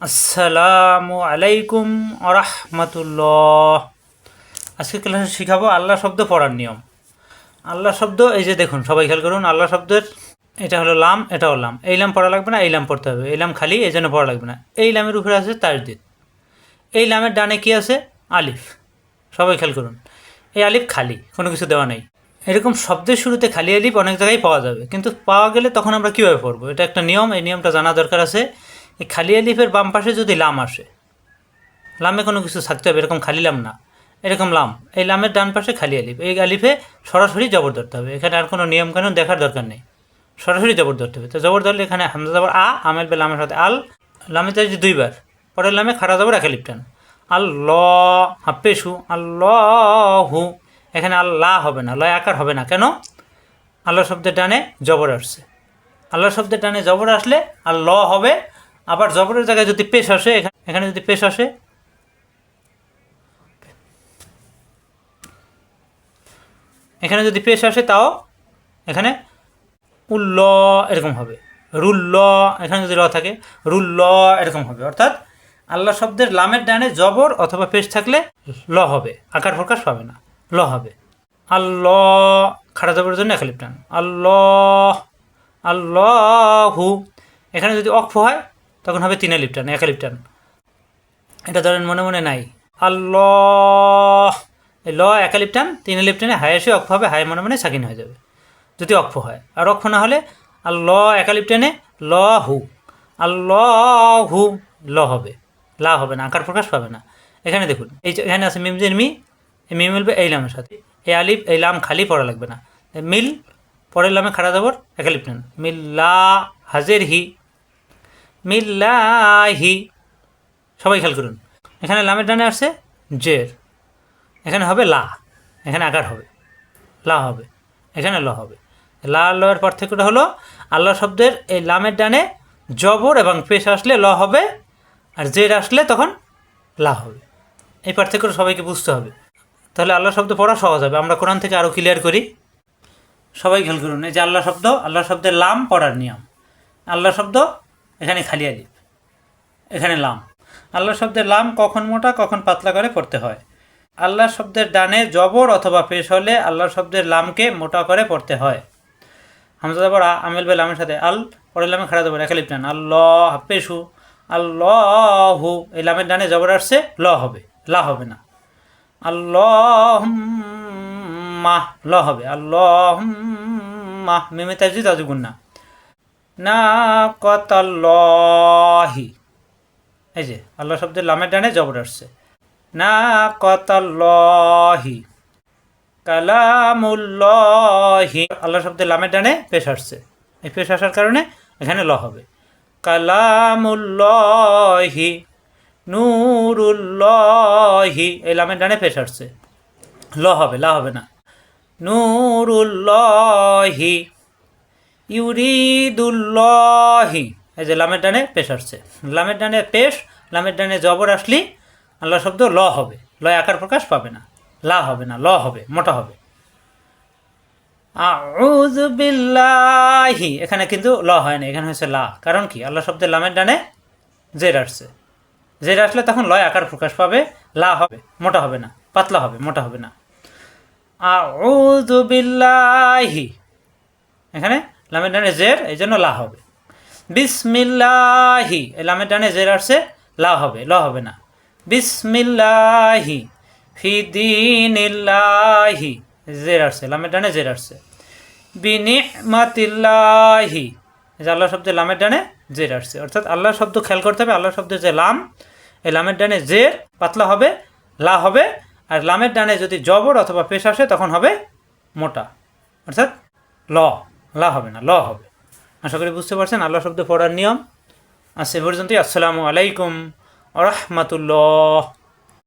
আসসালামু আলাইকুম আরহামাতুল্লাহ। আজকে ক্লাসে শিখাবো আল্লাহ শব্দ পড়ার নিয়ম। আল্লাহ শব্দ এই যে দেখুন, সবাই খেয়াল করুন। আল্লাহ শব্দের এটা হলো লাম, এটাও লাম। এই লাম পড়া লাগবে না, এই লাম পড়তে হবে। এই লাম খালি, এই জন্য পড়া লাগবে না। এই লামের উপরে আছে তাজদিদ। এই লামের ডানে কি আছে? আলিফ। সবাই খেয়াল করুন, এই আলিফ খালি, কোনো কিছু দেওয়া নেই। এরকম শব্দের শুরুতে খালি আলিফ অনেক জায়গায় পাওয়া যাবে, কিন্তু পাওয়া গেলে তখন আমরা কীভাবে পড়বো? এটা একটা নিয়ম, এই নিয়মটা জানা দরকার আছে। এই খালি আলিফের বাম পাশে যদি লাম আসে, লামে কোনো কিছু থাকতে হবে, এরকম খালি লাম না, এরকম লাম। এই লামের ডান পাশে খালি আলিফ, এই আলিফে সরাসরি জবর ধরতে হবে। এখানে আর কোনো নিয়ম কানুন দেখার দরকার নেই, সরাসরি জবর ধরতে হবে। তো জবর ধরলে এখানে হামজা জবর আ, আমের বে লামের সাথে আল, লামে চাইছি দুইবার, পরের লামে খাড়া জবর এক আলিফ টান। আল্লাহ হাপ্পেশু আল্লাহু, এখানে আল্লাহ হবে না, লয় আকার হবে না। কেন? আল্লাহ শব্দের ডানে জবর আসছে। আল্লাহ শব্দের ডানে জবর আসলে আল্লাহ হবে। আবার জবরের জায়গায় যদি পেশ আসে, এখানে যদি পেশ আসে, এখানে যদি পেশ আসে তাও এখানে উল্ল এরকম হবে। রুল্ল, এখানে যদি র থাকে রুল্ল এরকম হবে। অর্থাৎ আল্লাহ শব্দের লামের ডানে জবর অথবা পেশ থাকলে ল হবে, আকার প্রকাশ পাবে না, ল হবে। আল্লাহ খাড়া জবরের জন্য এক আলিফ টান। আল্লাহ আল্লাহু, এখানে যদি অক্ফ হয় তখন হবে তিন আলিফ টান, এক আলিফ টান। এটা ধরেন মনে মনে নাই। আল্লাহ, এই ল এক আলিফ টান, তিন আলিফ টানে হায় এসে অক্ফ হবে, হায় মনে মনে সাকিন হয়ে যাবে যদি অক্ফ হয়। আর অক্ফ না হলে আল্লাহ এক আলিফ টানে ল হু, আল্লাহ হু, ল হবে, লা হবে না, আকার প্রকাশ পাবে না। এখানে দেখুন, এই যে এখানে আছে মিমজের মি, এই মি মিলবে এই লামের সাথে। এই আলিফ এই লাম খালি পড়া লাগবে না, মিল পরের লামে খাড়া যাবর এক আলিফ টান। মিল্লা হাজের হি, মিল্লাহি। সবাই খেয়াল করুন, এখানে লামের ডানে আসছে জের, এখানে হবে লা, এখানে আকার হবে, লা হবে, এখানে ল হবে। লা আর লয়ের পার্থক্যটা হলো আল্লাহ শব্দের এই লামের ডানে জবর এবং পেশ আসলে ল হবে, আর জের আসলে তখন লা হবে। এই পার্থক্যটা সবাইকে বুঝতে হবে, তাহলে আল্লাহ শব্দ পড়া সহজ হবে। আমরা কোরআন থেকে আরও ক্লিয়ার করি। সবাই খেয়াল করুন, এই যে আল্লাহ শব্দ, আল্লাহ শব্দের লাম পড়ার নিয়ম। আল্লাহ শব্দ এখানে খালি আলিফ, এখানে লাম। আল্লাহ শব্দের লাম কখন মোটা কখন পাতলা করে পড়তে হয়। আল্লাহ শব্দের ডানে জবর অথবা পেশ হলে আল্লাহ শব্দের লামকে মোটা করে পড়তে হয়। হামজা জবর আ, আমেল বে লামের সাথে আল, পরের লামে খাড়া জবর এক আলিফ টান। আল্লাহ হাপ্পেশু আল্লাহু, এই লামের ডানে জবর আসছে, ল হবে, লা হবে না। আল্লাহ মাহ, ল হবে। আল্লাহ মাহ, মিমে তাজি তাজুগুন না কতাল্লাহি। এই যে আল্লাহ শব্দের লামের ডানে জবর আসছে, না কতাল্লাহি। কালামুল্লাহি, আল্লাহ শব্দের লামের ডানে পেশ আসছে, এই পেশ আসার কারণে এখানে ল হবে। কালামুল্লাহি। নূরুল্লাহি, এই লামের ডানে পেশ আসছে, ল হবে, লা হবে না। নূরুল্লাহি। ইউরিদুল্লাহি, এই যে লামের ডানে পেশ আসছে, লামের ডানে পেশ, লামের ডানে জবর আসলি আল্লাহ শব্দ ল হবে, লয় আকার প্রকাশ পাবে না, লা হবে না, ল হবে, মোটা হবে। আউযু বিল্লাহি, এখানে কিন্তু ল হয় না, এখানে হয়েছে লা। কারণ কি? আল্লাহ শব্দের লামের ডানে জের আসছে, জের আসলে তখন লয় আকার প্রকাশ পাবে, লা হবে, মোটা হবে না, পাতলা হবে, মোটা হবে না। আউযু বিল্লাহি, এখানে লামের ডানে জের, এই জন্য লা হবে। বিসমিল্লাহি, এই লামের ডানে জের আসছে, লা হবে, ল হবে না। বিসমিল্লাহি। ফি দীনিল্লাহি, জের আসছে, লামের ডানে জের আসছে। বিনিমাতিল্লাহি, যে আল্লাহ শব্দের লামের ডানে জের আসছে। অর্থাৎ আল্লাহ শব্দ খেয়াল করতে হবে, আল্লাহ শব্দের যে লাম, এই লামের ডানে জের, পাতলা হবে, লা হবে। আর লামের ডানে যদি জবর অথবা পেশ আসে তখন হবে মোটা, অর্থাৎ ল, লা হবে না, ল হবে। আশা করি বুঝতে পারছেন আল্লাহ শব্দ পড়ার নিয়ম। আজ এ পর্যন্তই। আসসালামু আলাইকুম আ রহমতুল্লাহ।